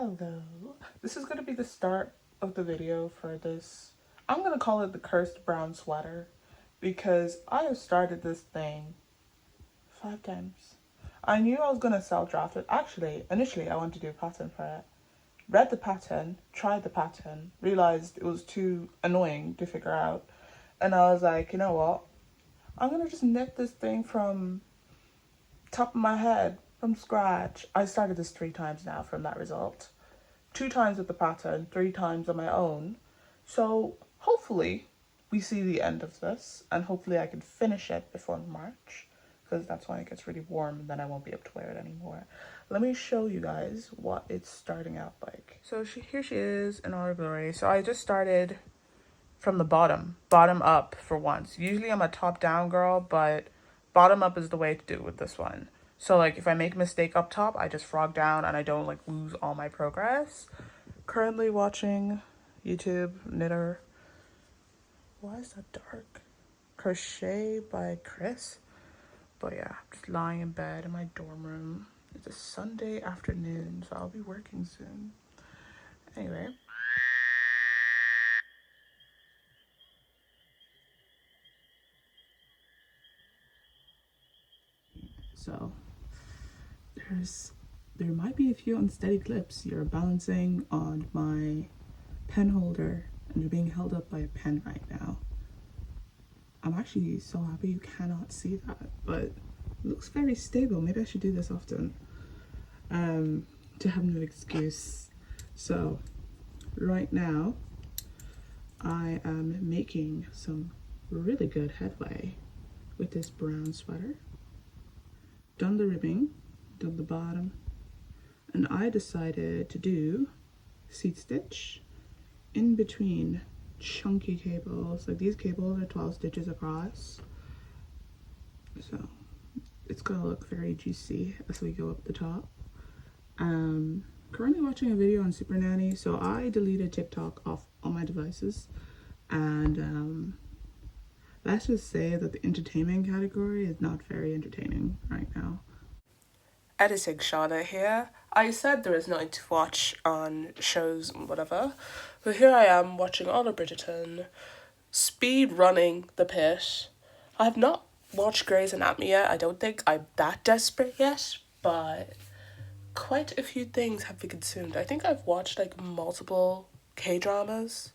Hello. This is going to be the start of the video for this. I'm going to call it the cursed brown sweater because I have started this thing 5 times. I knew I was going to self-draft it. Actually, initially I wanted to do a pattern for it. Read the pattern, tried the pattern, realized it was too annoying to figure out. And I was like, you know what? I'm going to just knit this thing from top of my head, from scratch. I started this 3 times now from that result. 2 times with the pattern, 3 times on my own. So hopefully we see the end of this, and hopefully I can finish it before March, because that's when it gets really warm and then I won't be able to wear it anymore. Let me show you guys what it's starting out like. So here she is in all her glory. So I just started from the bottom up for once. Usually I'm a top down girl, but bottom up is the way to do it with this one. So like if I make a mistake up top, I just frog down and I don't like lose all my progress. Currently watching YouTube Knitter. Why is that dark? Crochet by Chris. But yeah, just lying in bed in my dorm room. It's a Sunday afternoon, so I'll be working soon. Anyway. So there might be a few unsteady clips. You're balancing on my pen holder and you're being held up by a pen right now. I'm actually so happy you cannot see that, but it looks very stable. Maybe I should do this often to have no excuse. So right now I am making some really good headway with this brown sweater. Done the ribbing, done the bottom, and I decided to do seat stitch in between chunky cables. Like these cables are 12 stitches across, so it's gonna look very juicy as we go up the top. Currently watching a video on Super Nanny, so I deleted TikTok off all my devices, and let's just say that the entertainment category is not very entertaining right now. Editing Shauna here. I said there is nothing to watch on shows and whatever, but here I am watching all of Bridgerton, speed running The Pit. I have not watched Grey's Anatomy yet. I don't think I'm that desperate yet, but quite a few things have been consumed. I think I've watched like multiple K-dramas,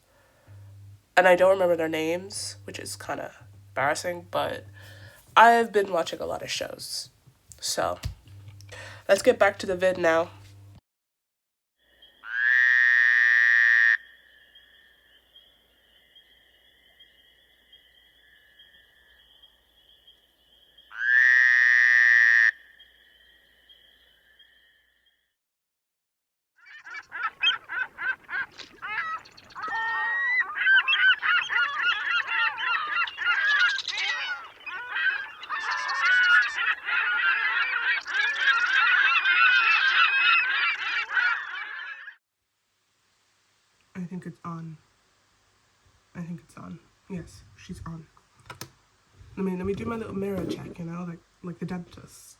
and I don't remember their names, which is kind of embarrassing, but I've been watching a lot of shows. So let's get back to the vid now. I think it's on. I think it's on. Yes, she's on. Let me do my little mirror check, you know, like the dentist.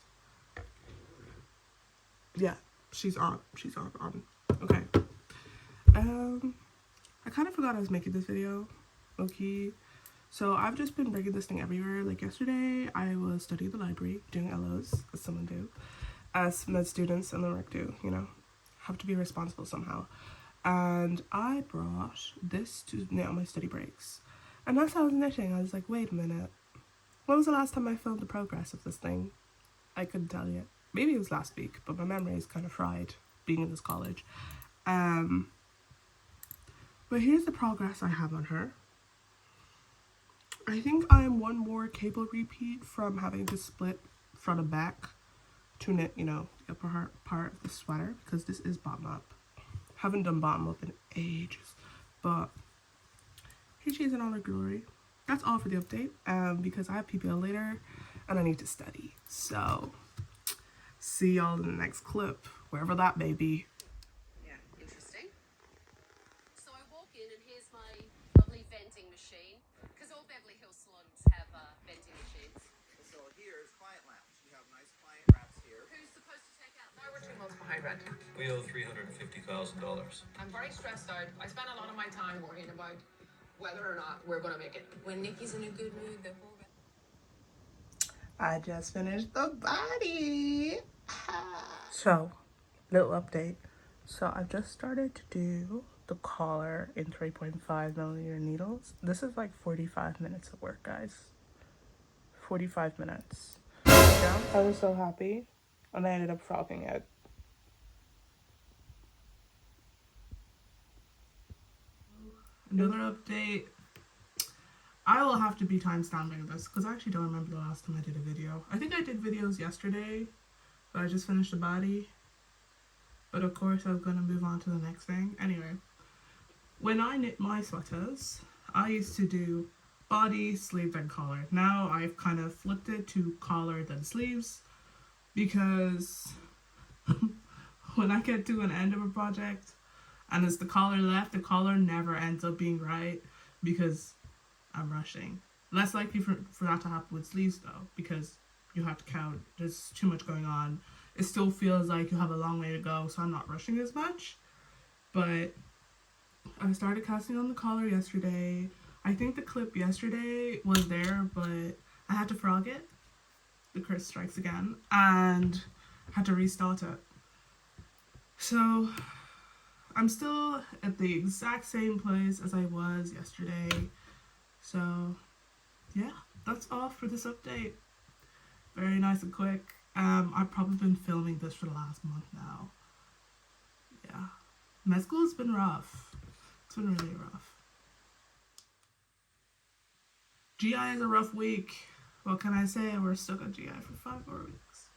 Yeah, she's on. She's on. Okay. I kind of forgot I was making this video. Okay. So I've just been bringing this thing everywhere. Like yesterday, I was studying the library, doing LOs, as someone do, as med students and the rec do, you know, have to be responsible somehow. And I brought this to knit on my study breaks. And as I was knitting, I was like, wait a minute. When was the last time I filmed the progress of this thing? I couldn't tell you. Maybe it was last week, but my memory is kind of fried being in this college. But here's the progress I have on her. I think I am one more cable repeat from having to split front and back to knit, you know, the upper part of the sweater, because this is bottom up. Haven't done bottom up in ages, but here she is in all her glory. That's all for the update, because I have PPL later and I need to study. So see y'all in the next clip, wherever that may be. Yeah, interesting. So I walk in and here's my lovely vending machine, because all Beverly Hills salons have vending machines. So here's client lounge. You have nice client wraps here. Who's supposed to take out? No, we're too low behind rent. We owe $350,000. I'm very stressed out. I spend a lot of my time worrying about whether or not we're going to make it. When Nikki's in a good mood, the whole... I just finished the body. So, little update. So I just started to do the collar in 3.5mm needles. This is like 45 minutes of work, guys. 45 minutes. Yeah, I was so happy, and I ended up frogging it. Another update. I will have to be timestamping this because I actually don't remember the last time I did a video. I think I did videos yesterday, but I just finished the body. But of course I was going to move on to the next thing. Anyway, when I knit my sweaters, I used to do body, sleeve, then collar. Now I've kind of flipped it to collar then sleeves because when I get to an end of a project and it's the collar left, the collar never ends up being right because I'm rushing. Less likely for that to happen with sleeves though, because you have to count. There's too much going on. It still feels like you have a long way to go, so I'm not rushing as much. But I started casting on the collar yesterday. I think the clip yesterday was there, but I had to frog it. The curse strikes again. And had to restart it. So I'm still at the exact same place as I was yesterday. So yeah, that's all for this update. Very nice and quick. I've probably been filming this for the last month now. Yeah. Med school's been rough. It's been really rough. GI is a rough week. What can I say? We're stuck on GI for 5 more weeks.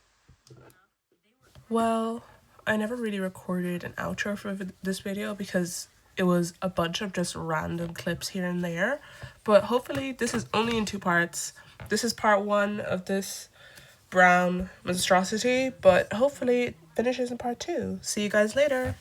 Well, I never really recorded an outro for this video because it was a bunch of just random clips here and there. But hopefully this is only in 2 parts. This is part 1 of this brown monstrosity, but hopefully it finishes in part 2. See you guys later.